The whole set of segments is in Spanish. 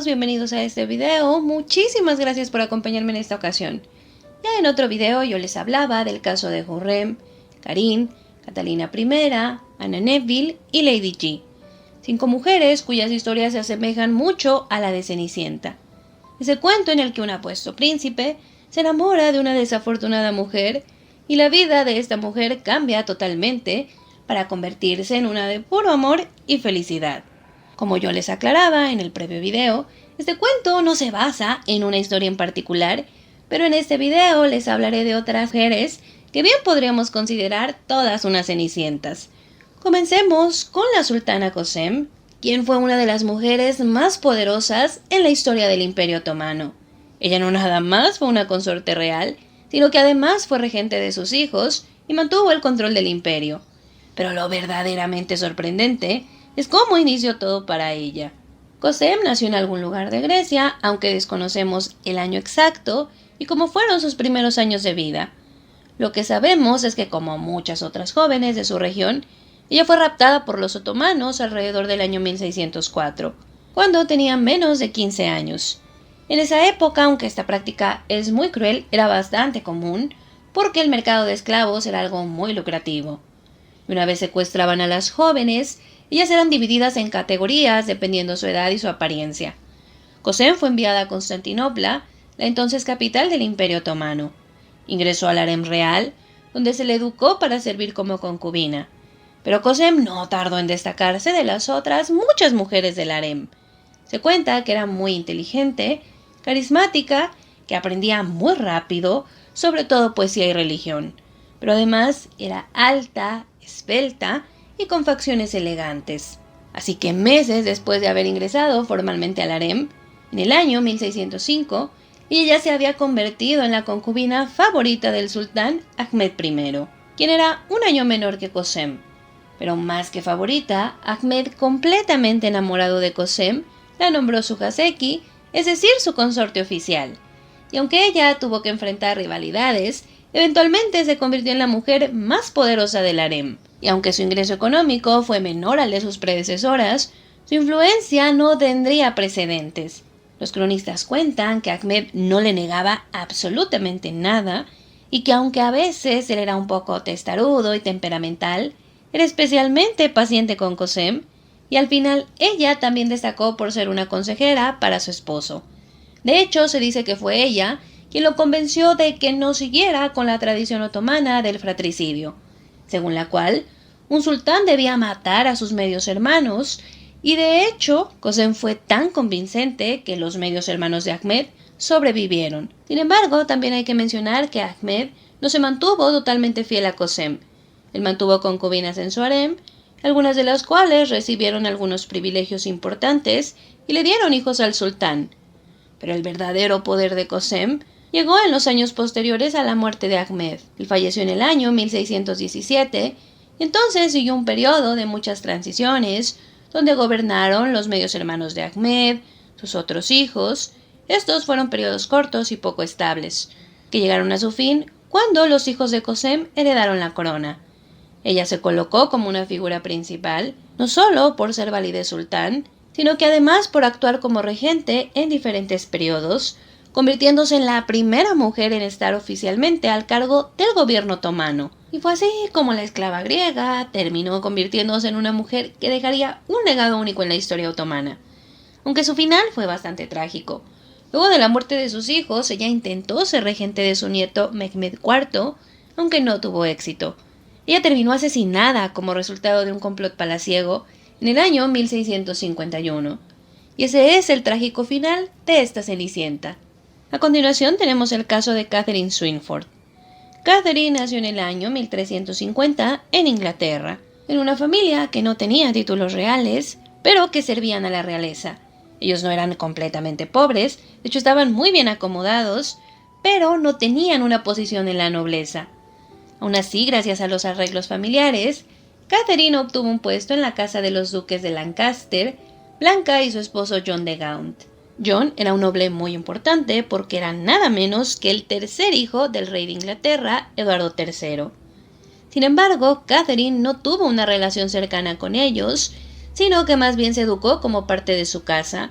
bienvenidos a este video. Muchísimas gracias por acompañarme en esta ocasión. Ya en otro video yo les hablaba del caso de Hurrem, Karin, Catalina I, Anna Neville y Lady G. 5 mujeres cuyas historias se asemejan mucho a la de Cenicienta. Ese cuento en el que un apuesto príncipe se enamora de una desafortunada mujer y la vida de esta mujer cambia totalmente para convertirse en una de puro amor y felicidad. Como yo les aclaraba en el previo video, este cuento no se basa en una historia en particular, pero en este video les hablaré de otras mujeres que bien podríamos considerar todas unas cenicientas. Comencemos con la sultana Kösem, quien fue una de las mujeres más poderosas en la historia del Imperio Otomano. Ella no nada más fue una consorte real, sino que además fue regente de sus hijos y mantuvo el control del imperio. Pero lo verdaderamente sorprendente es cómo inició todo para ella. Kösem nació en algún lugar de Grecia, aunque desconocemos el año exacto y cómo fueron sus primeros años de vida. Lo que sabemos es que, como muchas otras jóvenes de su región, ella fue raptada por los otomanos alrededor del año 1604, cuando tenía menos de 15 años. En esa época, aunque esta práctica es muy cruel, era bastante común, porque el mercado de esclavos era algo muy lucrativo. Una vez secuestraban a las jóvenes, ellas eran divididas en categorías dependiendo su edad y su apariencia. Kösem fue enviada a Constantinopla, la entonces capital del Imperio Otomano. Ingresó al harem real, donde se le educó para servir como concubina. Pero Kösem no tardó en destacarse de las otras muchas mujeres del harem. Se cuenta que era muy inteligente, carismática, que aprendía muy rápido, sobre todo poesía y religión. Pero además era alta, esbelta y con facciones elegantes. Así que meses después de haber ingresado formalmente al harem, en el año 1605, ella ya se había convertido en la concubina favorita del sultán Ahmed I, quien era un año menor que Kösem. Pero más que favorita, Ahmed, completamente enamorado de Kösem, la nombró su Haseki, es decir, su consorte oficial. Y aunque ella tuvo que enfrentar rivalidades, eventualmente se convirtió en la mujer más poderosa del harem. Y aunque su ingreso económico fue menor al de sus predecesoras, su influencia no tendría precedentes. Los cronistas cuentan que Ahmed no le negaba absolutamente nada y que aunque a veces él era un poco testarudo y temperamental, era especialmente paciente con Kösem, y al final ella también destacó por ser una consejera para su esposo. De hecho, se dice que fue ella quien lo convenció de que no siguiera con la tradición otomana del fratricidio, según la cual un sultán debía matar a sus medios hermanos, y de hecho Kösem fue tan convincente que los medios hermanos de Ahmed sobrevivieron. Sin embargo, también hay que mencionar que Ahmed no se mantuvo totalmente fiel a Kösem. Él mantuvo concubinas en su harem, algunas de las cuales recibieron algunos privilegios importantes y le dieron hijos al sultán. Pero el verdadero poder de Kösem llegó en los años posteriores a la muerte de Ahmed. Él falleció en el año 1617, y entonces siguió un periodo de muchas transiciones, donde gobernaron los medios hermanos de Ahmed, sus otros hijos. Estos fueron periodos cortos y poco estables, que llegaron a su fin cuando los hijos de Kösem heredaron la corona. Ella se colocó como una figura principal, no solo por ser valide sultán, sino que además por actuar como regente en diferentes periodos, convirtiéndose en la primera mujer en estar oficialmente al cargo del gobierno otomano. Y fue así como la esclava griega terminó convirtiéndose en una mujer que dejaría un legado único en la historia otomana. Aunque su final fue bastante trágico. Luego de la muerte de sus hijos, ella intentó ser regente de su nieto Mehmed IV, aunque no tuvo éxito. Ella terminó asesinada como resultado de un complot palaciego en el año 1651. Y ese es el trágico final de esta Cenicienta. A continuación tenemos el caso de Catherine Swynford. Catherine nació en el año 1350 en Inglaterra, en una familia que no tenía títulos reales, pero que servían a la realeza. Ellos no eran completamente pobres, de hecho estaban muy bien acomodados, pero no tenían una posición en la nobleza. Aún así, gracias a los arreglos familiares, Catherine obtuvo un puesto en la casa de los duques de Lancaster, Blanca y su esposo John de Gaunt. John era un noble muy importante porque era nada menos que el tercer hijo del rey de Inglaterra, Eduardo III. Sin embargo, Catherine no tuvo una relación cercana con ellos, sino que más bien se educó como parte de su casa,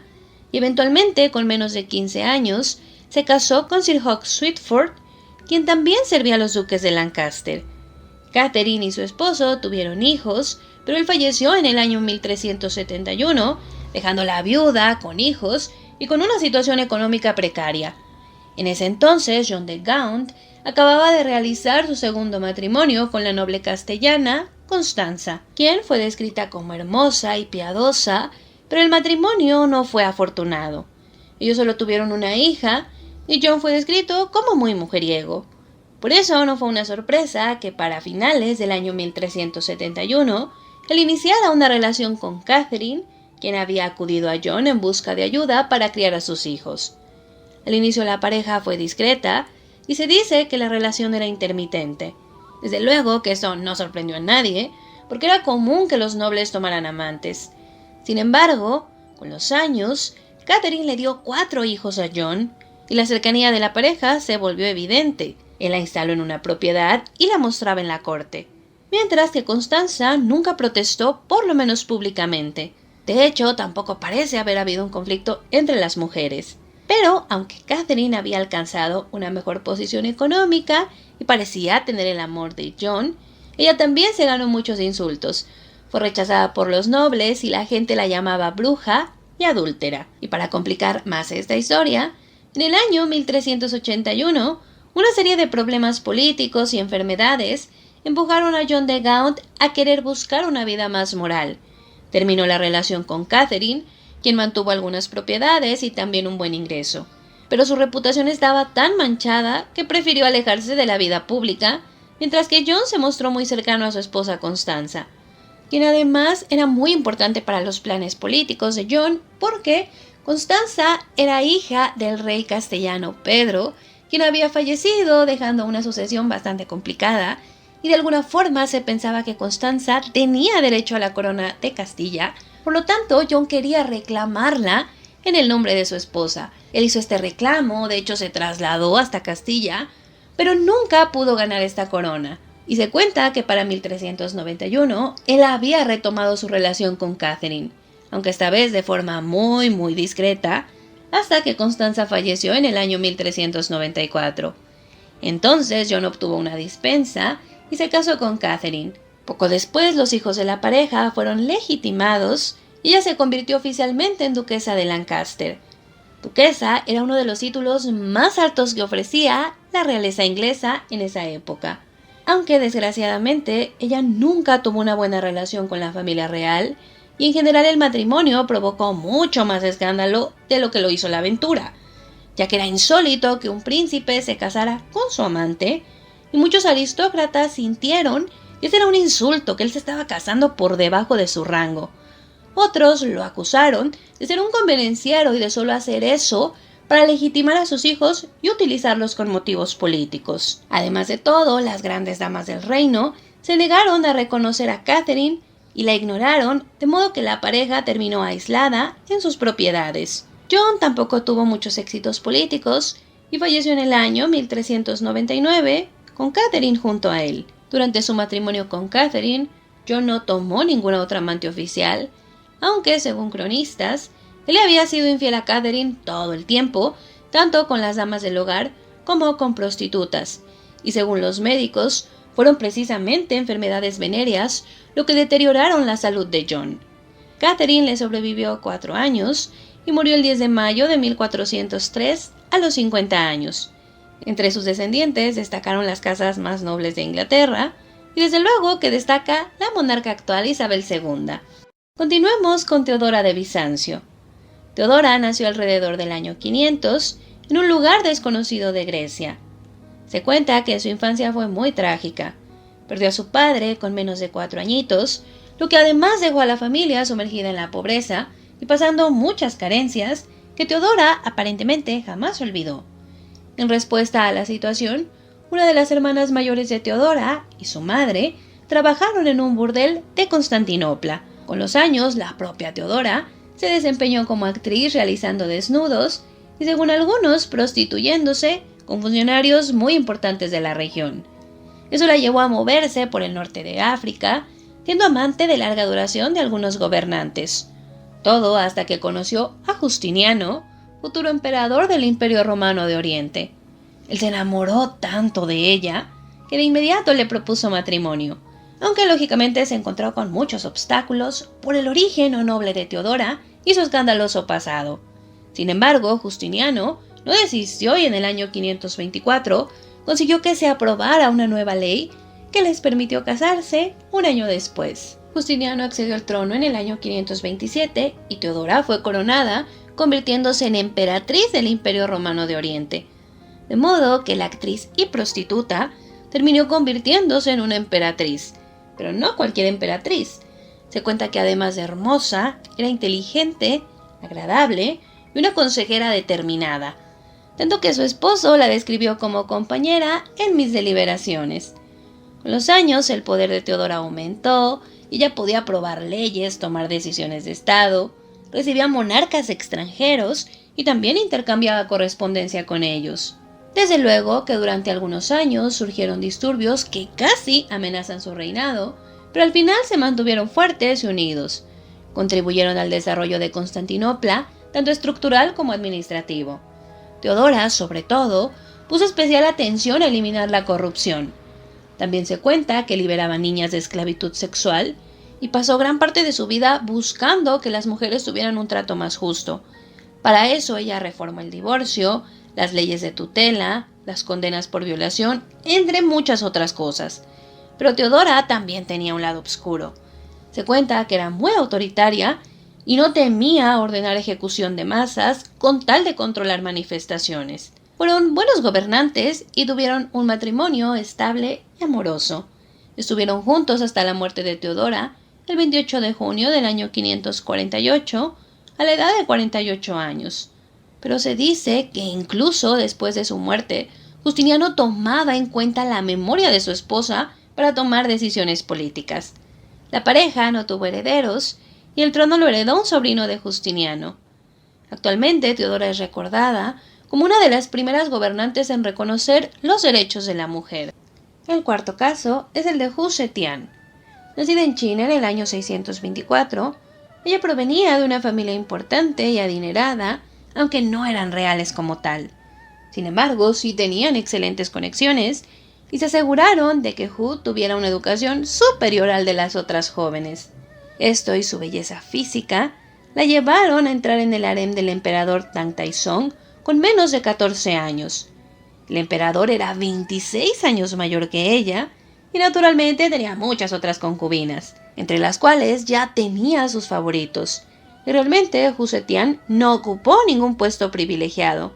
y eventualmente, con menos de 15 años, se casó con Sir Hawk Sweetford, quien también servía a los duques de Lancaster. Catherine y su esposo tuvieron hijos, pero él falleció en el año 1371, dejándola viuda, con hijos y con una situación económica precaria. En ese entonces, John de Gaunt acababa de realizar su segundo matrimonio con la noble castellana Constanza, quien fue descrita como hermosa y piadosa, pero el matrimonio no fue afortunado. Ellos solo tuvieron una hija, y John fue descrito como muy mujeriego. Por eso no fue una sorpresa que para finales del año 1371 él iniciara una relación con Catherine, quien había acudido a John en busca de ayuda para criar a sus hijos. Al inicio la pareja fue discreta y se dice que la relación era intermitente. Desde luego que eso no sorprendió a nadie, porque era común que los nobles tomaran amantes. Sin embargo, con los años, Catherine le dio 4 hijos a John, y la cercanía de la pareja se volvió evidente. Él la instaló en una propiedad y la mostraba en la corte, mientras que Constanza nunca protestó, por lo menos públicamente. De hecho, tampoco parece haber habido un conflicto entre las mujeres. Pero, aunque Catherine había alcanzado una mejor posición económica y parecía tener el amor de John, ella también se ganó muchos insultos. Fue rechazada por los nobles y la gente la llamaba bruja y adúltera. Y para complicar más esta historia, en el año 1381, una serie de problemas políticos y enfermedades empujaron a John de Gaunt a querer buscar una vida más moral. Terminó la relación con Catherine, quien mantuvo algunas propiedades y también un buen ingreso. Pero su reputación estaba tan manchada que prefirió alejarse de la vida pública, mientras que John se mostró muy cercano a su esposa Constanza, quien además era muy importante para los planes políticos de John, porque Constanza era hija del rey castellano Pedro, quien había fallecido dejando una sucesión bastante complicada, y de alguna forma se pensaba que Constanza tenía derecho a la corona de Castilla. Por lo tanto, John quería reclamarla en el nombre de su esposa. Él hizo este reclamo, de hecho se trasladó hasta Castilla, pero nunca pudo ganar esta corona. Y se cuenta que para 1391 él había retomado su relación con Catherine, aunque esta vez de forma muy discreta, hasta que Constanza falleció en el año 1394. Entonces John obtuvo una dispensa y se casó con Catherine. Poco después los hijos de la pareja fueron legitimados y ella se convirtió oficialmente en duquesa de Lancaster. Duquesa era uno de los títulos más altos que ofrecía la realeza inglesa en esa época. Aunque desgraciadamente ella nunca tuvo una buena relación con la familia real, y en general el matrimonio provocó mucho más escándalo de lo que lo hizo la aventura, ya que era insólito que un príncipe se casara con su amante, y muchos aristócratas sintieron que ese era un insulto, que él se estaba casando por debajo de su rango. Otros lo acusaron de ser un convenenciero y de solo hacer eso para legitimar a sus hijos y utilizarlos con motivos políticos. Además de todo, las grandes damas del reino se negaron a reconocer a Catherine y la ignoraron, de modo que la pareja terminó aislada en sus propiedades. John tampoco tuvo muchos éxitos políticos y falleció en el año 1399 con Catherine junto a él. Durante su matrimonio con Catherine, John no tomó ninguna otra amante oficial, aunque, según cronistas, él había sido infiel a Catherine todo el tiempo, tanto con las damas del hogar como con prostitutas, y según los médicos, fueron precisamente enfermedades venéreas lo que deterioraron la salud de John. Catherine le sobrevivió 4 años y murió el 10 de mayo de 1403 a los 50 años. Entre sus descendientes destacaron las casas más nobles de Inglaterra, y desde luego que destaca la monarca actual Isabel II. Continuemos con Teodora de Bizancio. Teodora nació alrededor del año 500 en un lugar desconocido de Grecia. Se cuenta que su infancia fue muy trágica. Perdió a su padre con menos de 4 añitos, lo que además dejó a la familia sumergida en la pobreza y pasando muchas carencias que Teodora aparentemente jamás olvidó. En respuesta a la situación, una de las hermanas mayores de Teodora y su madre trabajaron en un burdel de Constantinopla. Con los años, la propia Teodora se desempeñó como actriz realizando desnudos y, según algunos, prostituyéndose con funcionarios muy importantes de la región. Eso la llevó a moverse por el norte de África, siendo amante de larga duración de algunos gobernantes. todo hasta que conoció a Justiniano, futuro emperador del Imperio Romano de Oriente. Él se enamoró tanto de ella que de inmediato le propuso matrimonio, aunque lógicamente se encontró con muchos obstáculos por el origen no noble de Teodora y su escandaloso pasado. Sin embargo, Justiniano no desistió y en el año 524 consiguió que se aprobara una nueva ley que les permitió casarse un año después. Justiniano accedió al trono en el año 527 y Teodora fue coronada, convirtiéndose en emperatriz del Imperio Romano de Oriente. De modo que la actriz y prostituta terminó convirtiéndose en una emperatriz, pero no cualquier emperatriz. Se cuenta que además de hermosa, era inteligente, agradable y una consejera determinada, tanto que su esposo la describió como compañera en mis deliberaciones. Con los años el poder de Teodora aumentó y ella podía aprobar leyes, tomar decisiones de Estado, recibía monarcas extranjeros y también intercambiaba correspondencia con ellos. Desde luego que durante algunos años surgieron disturbios que casi amenazan su reinado, pero al final se mantuvieron fuertes y unidos. Contribuyeron al desarrollo de Constantinopla, tanto estructural como administrativo. Teodora, sobre todo, puso especial atención a eliminar la corrupción. También se cuenta que liberaba niñas de esclavitud sexual y pasó gran parte de su vida buscando que las mujeres tuvieran un trato más justo. Para eso ella reformó el divorcio, las leyes de tutela, las condenas por violación, entre muchas otras cosas. Pero Teodora también tenía un lado oscuro. Se cuenta que era muy autoritaria y no temía ordenar ejecución de masas con tal de controlar manifestaciones. Fueron buenos gobernantes y tuvieron un matrimonio estable y amoroso. Estuvieron juntos hasta la muerte de Teodora, el 28 de junio del año 548, a la edad de 48 años. Pero se dice que incluso después de su muerte, Justiniano tomaba en cuenta la memoria de su esposa para tomar decisiones políticas. La pareja no tuvo herederos y el trono lo heredó un sobrino de Justiniano. Actualmente Teodora es recordada como una de las primeras gobernantes en reconocer los derechos de la mujer. El cuarto caso es el de Hu Zetian. Nacida en China en el año 624, ella provenía de una familia importante y adinerada, aunque no eran reales como tal. Sin embargo, sí tenían excelentes conexiones y se aseguraron de que Hu tuviera una educación superior al de las otras jóvenes. Esto y su belleza física la llevaron a entrar en el harem del emperador Tang Taizong con menos de 14 años. El emperador era 26 años mayor que ella y naturalmente tenía muchas otras concubinas, entre las cuales ya tenía a sus favoritos. Y realmente Hu Zetian no ocupó ningún puesto privilegiado.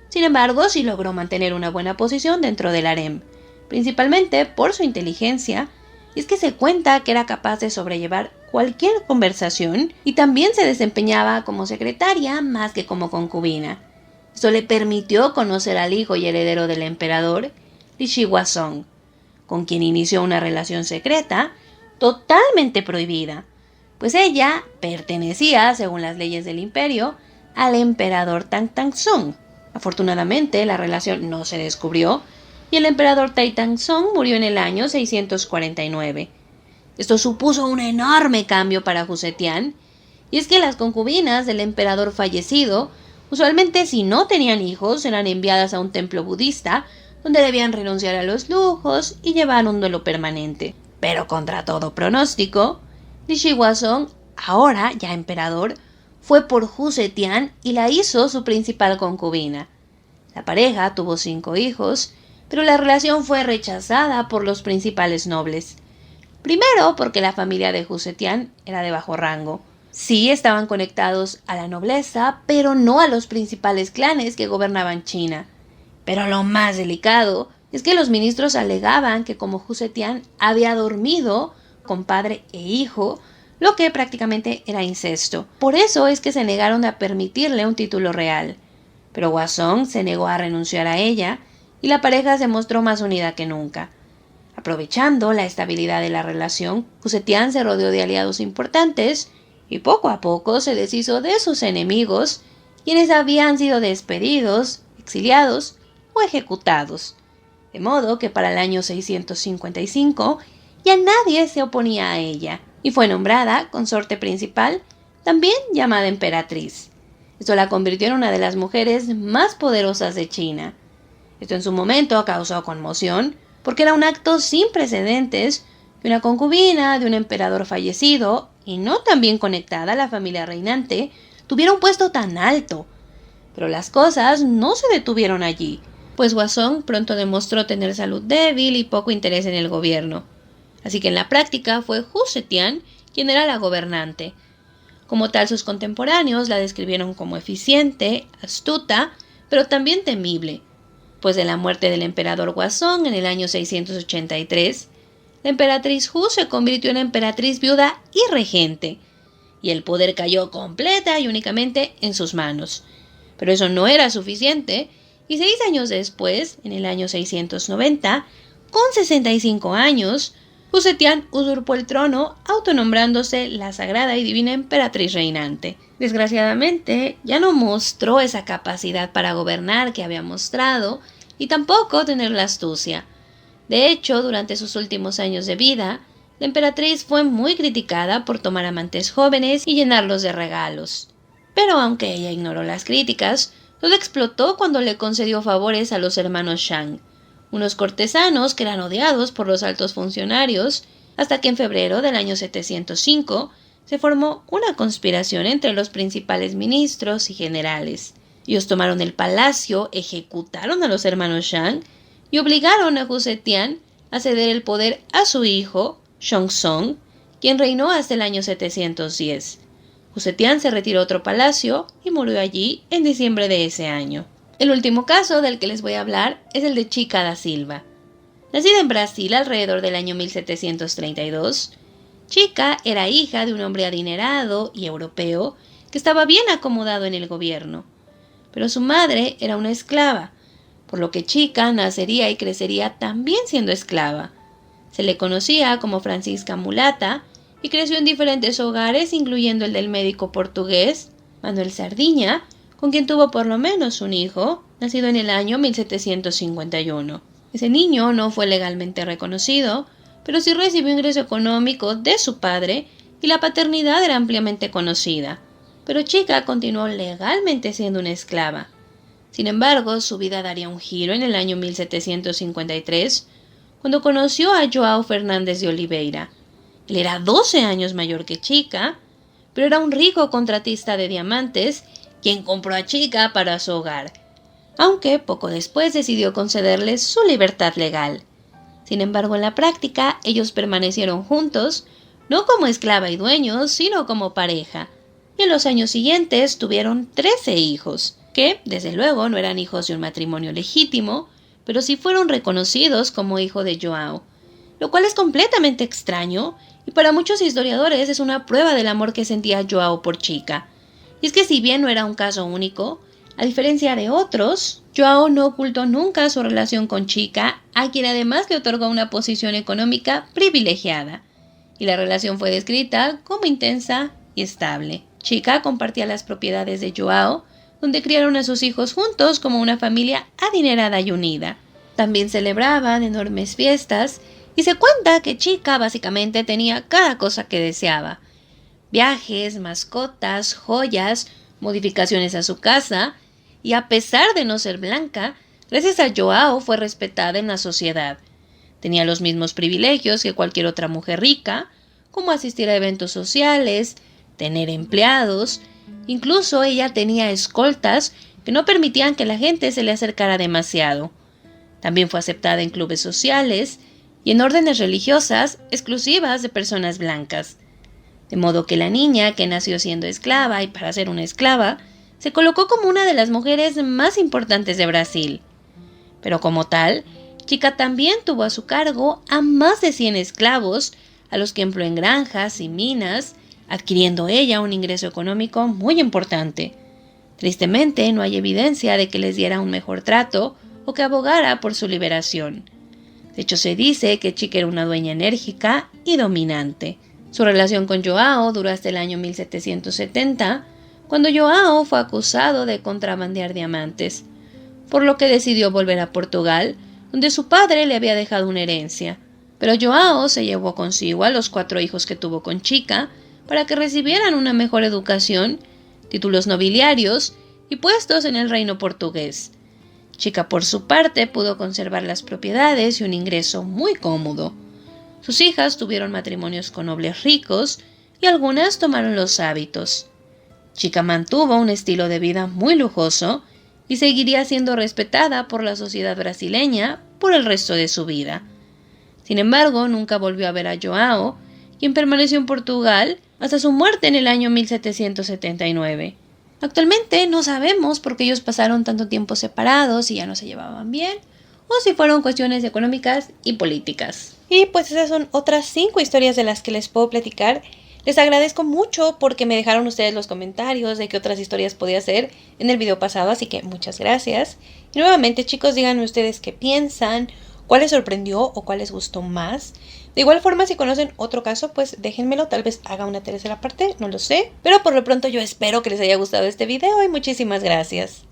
Sin embargo, sí logró mantener una buena posición dentro del harem, principalmente por su inteligencia, y es que se cuenta que era capaz de sobrellevar cualquier conversación y también se desempeñaba como secretaria más que como concubina. Esto le permitió conocer al hijo y heredero del emperador, Li Shihuazong, con quien inició una relación secreta totalmente prohibida, pues ella pertenecía, según las leyes del imperio, al emperador Tang Taizong. Afortunadamente, la relación no se descubrió y el emperador Tai Taizong murió en el año 649. Esto supuso un enorme cambio para Hu Zetian, y es que las concubinas del emperador fallecido, usualmente si no tenían hijos, eran enviadas a un templo budista, donde debían renunciar a los lujos y llevar un duelo permanente. Pero contra todo pronóstico, Li Shihuazong, ahora ya emperador, fue por Hu Zetian y la hizo su principal concubina. La pareja tuvo 5 hijos, pero la relación fue rechazada por los principales nobles. Primero porque la familia de Hu Zetian era de bajo rango. Sí estaban conectados a la nobleza, pero no a los principales clanes que gobernaban China. Pero lo más delicado es que los ministros alegaban que como Hu Zetian había dormido con padre e hijo, lo que prácticamente era incesto. Por eso es que se negaron a permitirle un título real. Pero Huazong se negó a renunciar a ella y la pareja se mostró más unida que nunca. Aprovechando la estabilidad de la relación, Hu Zetian se rodeó de aliados importantes y poco a poco se deshizo de sus enemigos, quienes habían sido despedidos, exiliados o ejecutados. De modo que para el año 655 ya nadie se oponía a ella y fue nombrada consorte principal también llamada emperatriz. Esto la convirtió en una de las mujeres más poderosas de China. Esto en su momento causó conmoción, porque era un acto sin precedentes que una concubina de un emperador fallecido, y no tan bien conectada a la familia reinante, tuviera un puesto tan alto. Pero las cosas no se detuvieron allí, pues Hwazong pronto demostró tener salud débil y poco interés en el gobierno. Así que en la práctica fue Hu Zetian quien era la gobernante. Como tal, sus contemporáneos la describieron como eficiente, astuta, pero también temible. Pues de la muerte del emperador Hwazong en el año 683, la emperatriz Hu se convirtió en emperatriz viuda y regente, y el poder cayó completa y únicamente en sus manos. Pero eso no era suficiente, y 6 años después, en el año 690, con 65 años, Hu Zetian usurpó el trono, autonombrándose la sagrada y divina emperatriz reinante. Desgraciadamente, ya no mostró esa capacidad para gobernar que había mostrado, y tampoco tener la astucia. De hecho, durante sus últimos años de vida, la emperatriz fue muy criticada por tomar amantes jóvenes y llenarlos de regalos. Pero aunque ella ignoró las críticas, todo explotó cuando le concedió favores a los hermanos Shang, unos cortesanos que eran odiados por los altos funcionarios, hasta que en febrero del año 705 se formó una conspiración entre los principales ministros y generales. Ellos tomaron el palacio, ejecutaron a los hermanos Shang y obligaron a Hu Zetian a ceder el poder a su hijo, Xiongzong, quien reinó hasta el año 710. Hu Zetian se retiró a otro palacio y murió allí en diciembre de ese año. El último caso del que les voy a hablar es el de Chica da Silva. Nacida en Brasil alrededor del año 1732, Chica era hija de un hombre adinerado y europeo que estaba bien acomodado en el gobierno. Pero su madre era una esclava, por lo que Chica nacería y crecería también siendo esclava. Se le conocía como Francisca Mulata y creció en diferentes hogares, incluyendo el del médico portugués Manuel Sardiña, con quien tuvo por lo menos un hijo, nacido en el año 1751. Ese niño no fue legalmente reconocido, pero sí recibió ingreso económico de su padre y la paternidad era ampliamente conocida. Pero Chica continuó legalmente siendo una esclava. Sin embargo, su vida daría un giro en el año 1753, cuando conoció a João Fernández de Oliveira. Él era 12 años mayor que Chica, pero era un rico contratista de diamantes quien compró a Chica para su hogar, aunque poco después decidió concederle su libertad legal. Sin embargo, en la práctica, ellos permanecieron juntos, no como esclava y dueños, sino como pareja, y en los años siguientes tuvieron 13 hijos, que, desde luego, no eran hijos de un matrimonio legítimo, pero sí fueron reconocidos como hijo de João, lo cual es completamente extraño, y para muchos historiadores es una prueba del amor que sentía João por Chica. Y es que si bien no era un caso único, a diferencia de otros, João no ocultó nunca su relación con Chica, a quien además le otorgó una posición económica privilegiada, y la relación fue descrita como intensa y estable. Chica compartía las propiedades de João, donde criaron a sus hijos juntos como una familia adinerada y unida. También celebraban enormes fiestas, y se cuenta que Chica básicamente tenía cada cosa que deseaba: viajes, mascotas, joyas, modificaciones a su casa, y a pesar de no ser blanca, gracias a João fue respetada en la sociedad. Tenía los mismos privilegios que cualquier otra mujer rica, como asistir a eventos sociales, tener empleados, incluso ella tenía escoltas que no permitían que la gente se le acercara demasiado. También fue aceptada en clubes sociales y en órdenes religiosas exclusivas de personas blancas. De modo que la niña, que nació siendo esclava y para ser una esclava, se colocó como una de las mujeres más importantes de Brasil. Pero como tal, Chica también tuvo a su cargo a más de 100 esclavos, a los que empleó en granjas y minas, adquiriendo ella un ingreso económico muy importante. Tristemente, no hay evidencia de que les diera un mejor trato o que abogara por su liberación. De hecho, se dice que Chica era una dueña enérgica y dominante. Su relación con João duró hasta el año 1770, cuando João fue acusado de contrabandear diamantes, por lo que decidió volver a Portugal, donde su padre le había dejado una herencia. Pero João se llevó consigo a los 4 hijos que tuvo con Chica, para que recibieran una mejor educación, títulos nobiliarios y puestos en el reino portugués. Chica, por su parte, pudo conservar las propiedades y un ingreso muy cómodo. Sus hijas tuvieron matrimonios con nobles ricos y algunas tomaron los hábitos. Chica mantuvo un estilo de vida muy lujoso y seguiría siendo respetada por la sociedad brasileña por el resto de su vida. Sin embargo, nunca volvió a ver a João, quien permaneció en Portugal hasta su muerte en el año 1779. Actualmente no sabemos por qué ellos pasaron tanto tiempo separados y ya no se llevaban bien, o si fueron cuestiones económicas y políticas. Y pues esas son otras 5 historias de las que les puedo platicar. Les agradezco mucho porque me dejaron ustedes los comentarios de qué otras historias podía hacer en el video pasado, así que muchas gracias. Y nuevamente, chicos, díganme ustedes qué piensan, cuál les sorprendió o cuál les gustó más. De igual forma, si conocen otro caso, pues déjenmelo, tal vez haga una tercera parte, no lo sé. Pero por lo pronto yo espero que les haya gustado este video y muchísimas gracias.